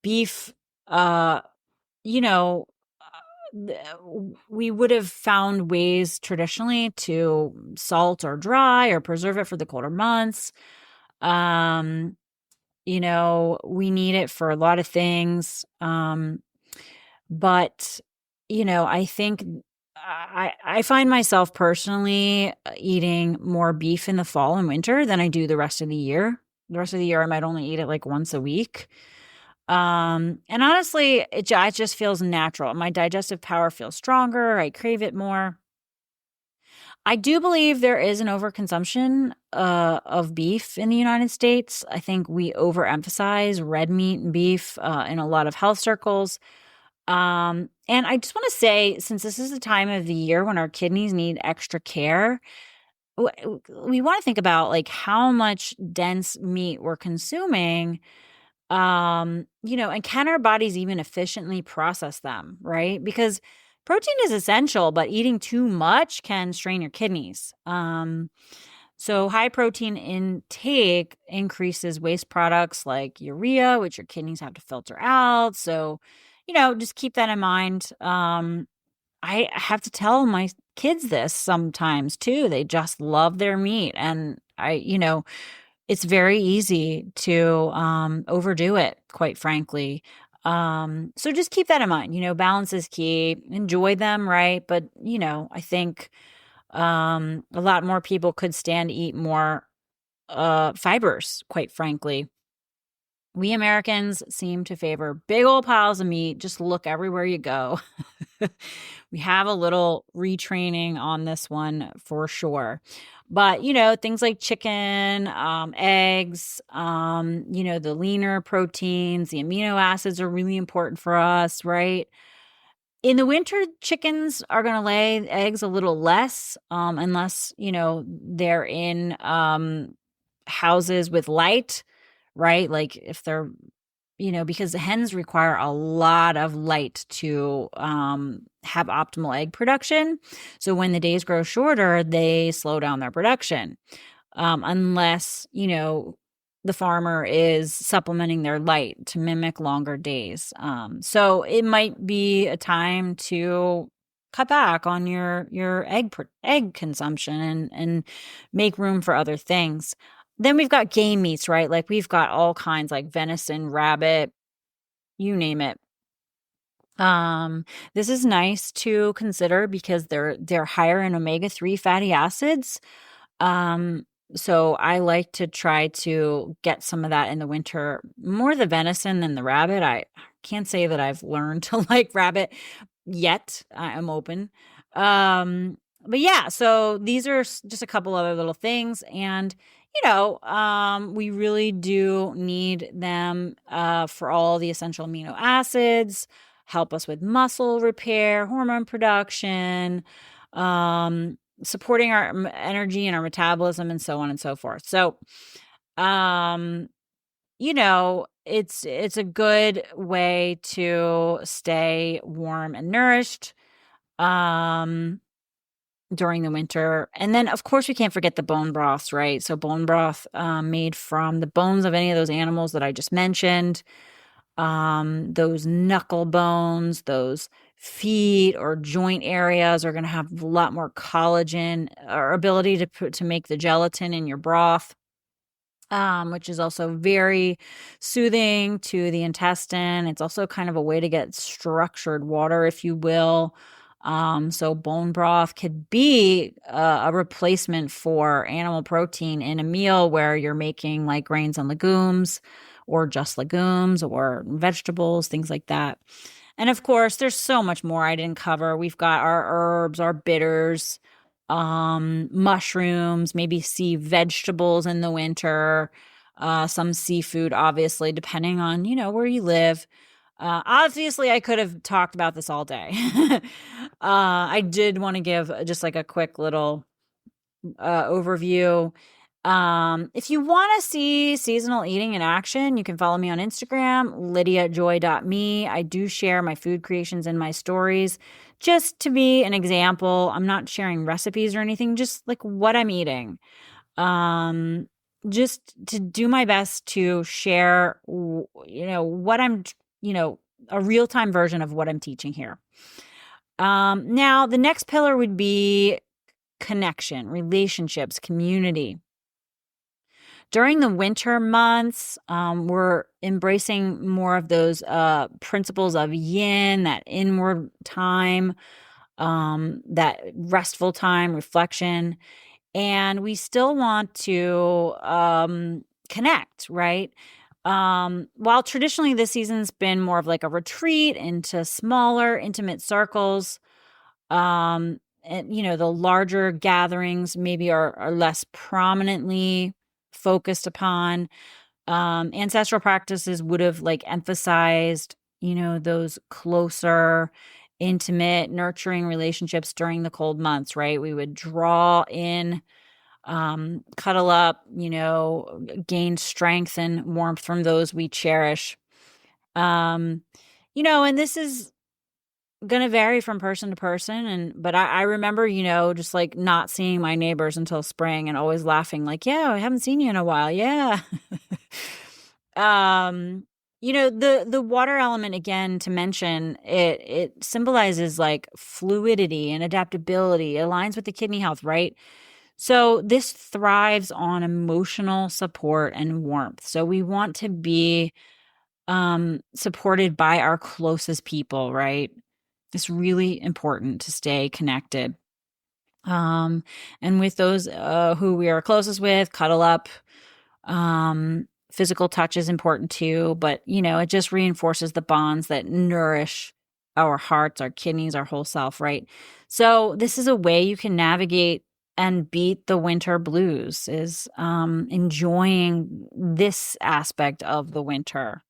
Beef, you know, we would have found ways traditionally to salt or dry or preserve it for the colder months. We need it for a lot of things. But, I think I find myself personally eating more beef in the fall and winter than I do the rest of the year. The rest of the year, I might only eat it like once a week. And honestly, it just feels natural. My digestive power feels stronger. I crave it more. I do believe there is an overconsumption of beef in the United States. I think we overemphasize red meat and beef in a lot of health circles. And I just want to say, since this is the time of the year when our kidneys need extra care, we want to think about like how much dense meat we're consuming. And can our bodies even efficiently process them, right? Because protein is essential, but eating too much can strain your kidneys. So high protein intake increases waste products like urea, which your kidneys have to filter out. So, just keep that in mind. I have to tell my kids this sometimes too. They just love their meat. And it's very easy to overdo it, quite frankly. So just keep that in mind. Balance is key. Enjoy them, right? But, I think a lot more people could stand to eat more fibers, quite frankly. We Americans seem to favor big old piles of meat. Just look everywhere you go. We have a little retraining on this one for sure. But, things like chicken, eggs, the leaner proteins, the amino acids are really important for us, right? In the winter, chickens are going to lay eggs a little less, unless, they're in houses with light, right? Like if they're, because the hens require a lot of light to have optimal egg production. So when the days grow shorter, they slow down their production, unless, the farmer is supplementing their light to mimic longer days. So it might be a time to cut back on your egg consumption and make room for other things. Then we've got game meats, right? Like we've got all kinds like venison, rabbit, you name it. This is nice to consider because they're higher in omega-3 fatty acids. So I like to try to get some of that in the winter, more the venison than the rabbit. I can't say that I've learned to like rabbit yet. I am open. But yeah, so these are just a couple other little things. And, we really do need them for all the essential amino acids, help us with muscle repair, hormone production, supporting our energy and our metabolism, and so on and so forth. So, it's a good way to stay warm and nourished during the winter. And then, of course, we can't forget the bone broths, right? So bone broth made from the bones of any of those animals that I just mentioned, those knuckle bones, those feet or joint areas are going to have a lot more collagen or ability to make the gelatin in your broth, which is also very soothing to the intestine. It's also kind of a way to get structured water, if you will. So bone broth could be a replacement for animal protein in a meal where you're making like grains and legumes or just legumes or vegetables, things like that. And of course, there's so much more I didn't cover. We've got our herbs, our bitters, mushrooms, maybe sea vegetables in the winter, some seafood, obviously, depending on, where you live. Obviously, I could have talked about this all day. I did want to give just like a quick little overview. If you want to see seasonal eating in action, you can follow me on Instagram, lydiajoy.me. I do share my food creations in my stories just to be an example. I'm not sharing recipes or anything, just like what I'm eating. Just to do my best to share, what I'm, a real-time version of what I'm teaching here. Now, the next pillar would be connection, relationships, community. During the winter months, we're embracing more of those principles of yin, that inward time. that restful time, reflection, and we still want to connect, right? While traditionally this season's been more of like a retreat into smaller, intimate circles, and the larger gatherings maybe are less prominently focused upon. Ancestral practices would have like emphasized, those closer, intimate, nurturing relationships during the cold months, right? We would draw in, cuddle up, gain strength and warmth from those we cherish. Um, and this is going to vary from person to person. But I remember, just like not seeing my neighbors until spring and always laughing like, yeah, I haven't seen you in a while. Yeah. um, the water element, again, to mention it symbolizes like fluidity and adaptability. It aligns with the kidney health, right? So this thrives on emotional support and warmth. So we want to be supported by our closest people, right? It's really important to stay connected. And with those who we are closest with, cuddle up. Physical touch is important too, but it just reinforces the bonds that nourish our hearts, our kidneys, our whole self, right? So this is a way you can navigate and beat the winter blues, is enjoying this aspect of the winter.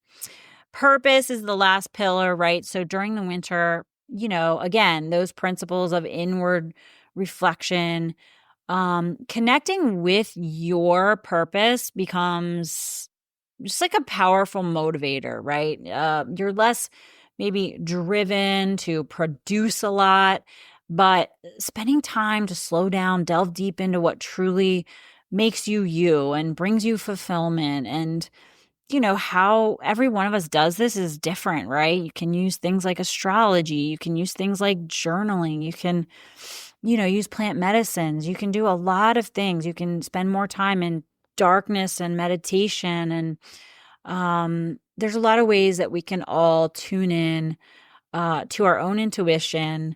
Purpose is the last pillar, right? So during the winter, again, those principles of inward reflection, connecting with your purpose becomes just like a powerful motivator, right? You're less maybe driven to produce a lot, but spending time to slow down, delve deep into what truly makes you you and brings you fulfillment. And how every one of us does this is different, right? You can use things like astrology. You can use things like journaling. You can, use plant medicines. You can do a lot of things. You can spend more time in darkness and meditation. And there's a lot of ways that we can all tune in to our own intuition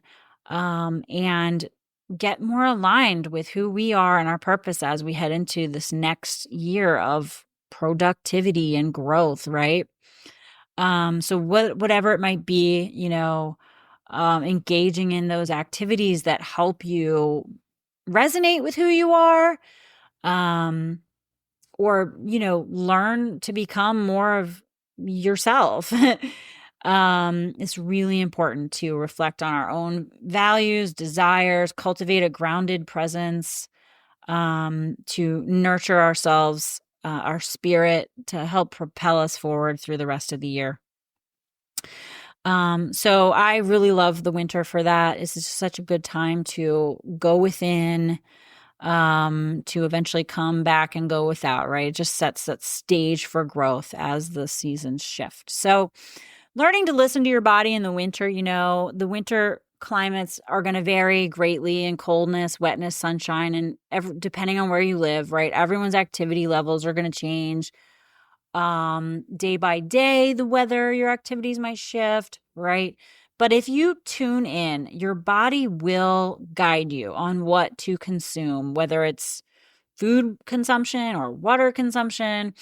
and get more aligned with who we are and our purpose as we head into this next year of productivity and growth, right? So whatever it might be, engaging in those activities that help you resonate with who you are, or, learn to become more of yourself. It's really important to reflect on our own values, desires, cultivate a grounded presence, to nurture ourselves, our spirit, to help propel us forward through the rest of the year. So I really love the winter for that. It's just such a good time to go within, to eventually come back and go without, right? It just sets that stage for growth as the seasons shift. So learning to listen to your body in the winter, the winter climates are going to vary greatly in coldness, wetness, sunshine, and depending on where you live, right? Everyone's activity levels are going to change. Day by day, the weather, your activities might shift, right? But if you tune in, your body will guide you on what to consume, whether it's food consumption or water consumption,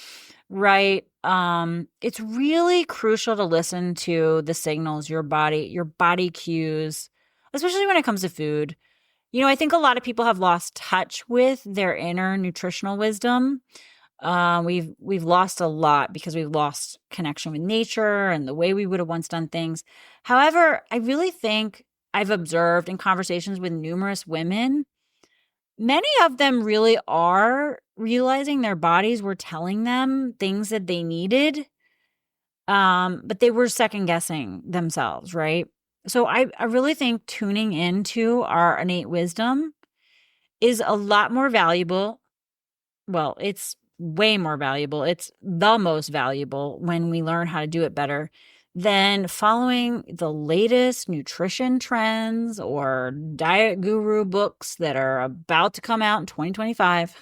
right? It's really crucial to listen to the signals, your body cues, especially when it comes to food. I think a lot of people have lost touch with their inner nutritional wisdom. We've lost a lot because we've lost connection with nature and the way we would have once done things. However, I really think I've observed in conversations with numerous women, many of them really are realizing their bodies were telling them things that they needed, but they were second guessing themselves, right? So I really think tuning into our innate wisdom is a lot more valuable. Well, it's way more valuable. It's the most valuable when we learn how to do it better than following the latest nutrition trends or diet guru books that are about to come out in 2025.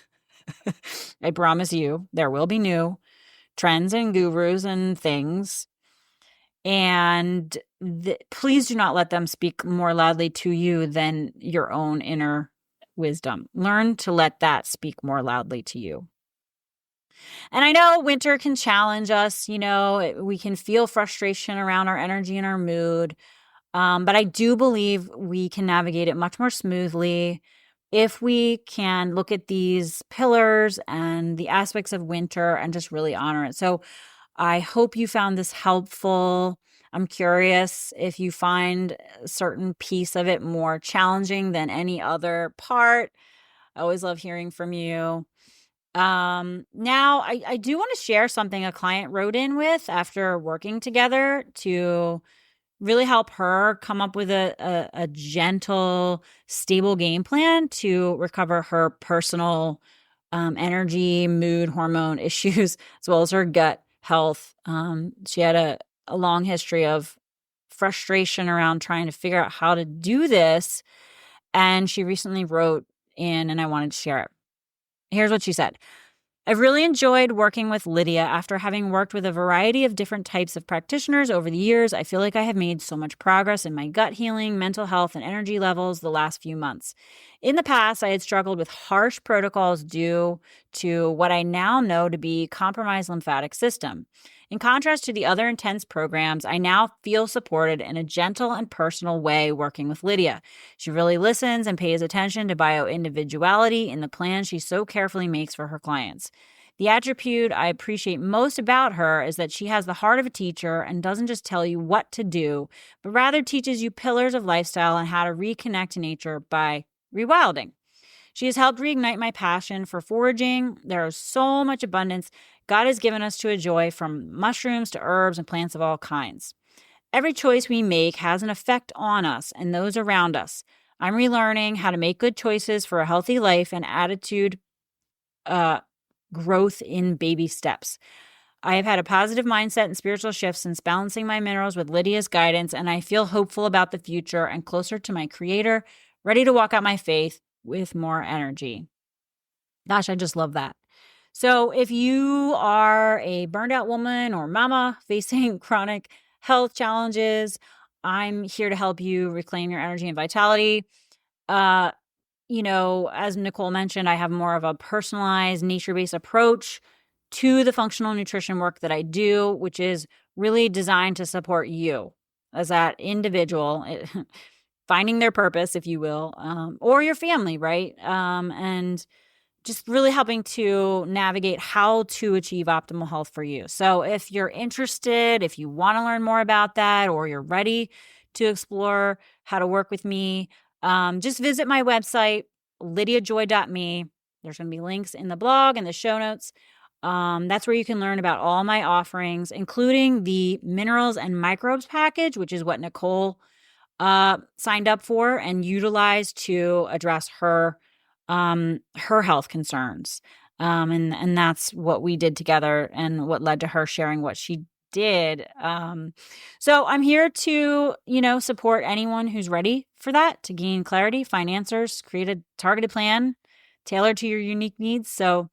I promise you, there will be new trends and gurus and things. And please do not let them speak more loudly to you than your own inner wisdom. Learn to let that speak more loudly to you. And I know winter can challenge us. We can feel frustration around our energy and our mood. But I do believe we can navigate it much more smoothly if we can look at these pillars and the aspects of winter and just really honor it. So I hope you found this helpful. I'm curious if you find a certain piece of it more challenging than any other part. I always love hearing from you. Now I do want to share something a client wrote in with after working together to really help her come up with a gentle, stable game plan to recover her personal energy, mood, hormone issues, as well as her gut health. She had a long history of frustration around trying to figure out how to do this. And she recently wrote in, and I wanted to share it. Here's what she said. I've really enjoyed working with Lydia. After having worked with a variety of different types of practitioners over the years, I feel like I have made so much progress in my gut healing, mental health, and energy levels the last few months. In the past, I had struggled with harsh protocols due to what I now know to be compromised lymphatic system. In contrast to the other intense programs, I now feel supported in a gentle and personal way working with Lydia. She really listens and pays attention to bio-individuality in the plan she so carefully makes for her clients. The attribute I appreciate most about her is that she has the heart of a teacher and doesn't just tell you what to do, but rather teaches you pillars of lifestyle and how to reconnect to nature by rewilding. She has helped reignite my passion for foraging. There is so much abundance God has given us to enjoy, from mushrooms to herbs and plants of all kinds. Every choice we make has an effect on us and those around us. I'm relearning how to make good choices for a healthy life and attitude growth in baby steps. I have had a positive mindset and spiritual shift since balancing my minerals with Lydia's guidance, and I feel hopeful about the future and closer to my Creator, ready to walk out my faith with more energy. Gosh, I just love that. So if you are a burned out woman or mama facing chronic health challenges, I'm here to help you reclaim your energy and vitality. As Nicole mentioned, I have more of a personalized, nature-based approach to the functional nutrition work that I do, which is really designed to support you as that individual, finding their purpose, if you will, or your family, right? And just really helping to navigate how to achieve optimal health for you. So if you're interested, if you want to learn more about that, or you're ready to explore how to work with me, just visit my website, lydiajoy.me. There's going to be links in the blog and the show notes. That's where you can learn about all my offerings, including the minerals and microbes package, which is what Nicole signed up for and utilized to address her health concerns. And that's what we did together and what led to her sharing what she did. So I'm here to, support anyone who's ready for that, to gain clarity, find answers, create a targeted plan tailored to your unique needs. So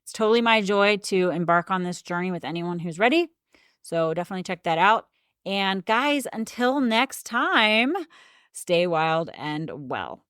it's totally my joy to embark on this journey with anyone who's ready. So definitely check that out. And guys, until next time, stay wild and well.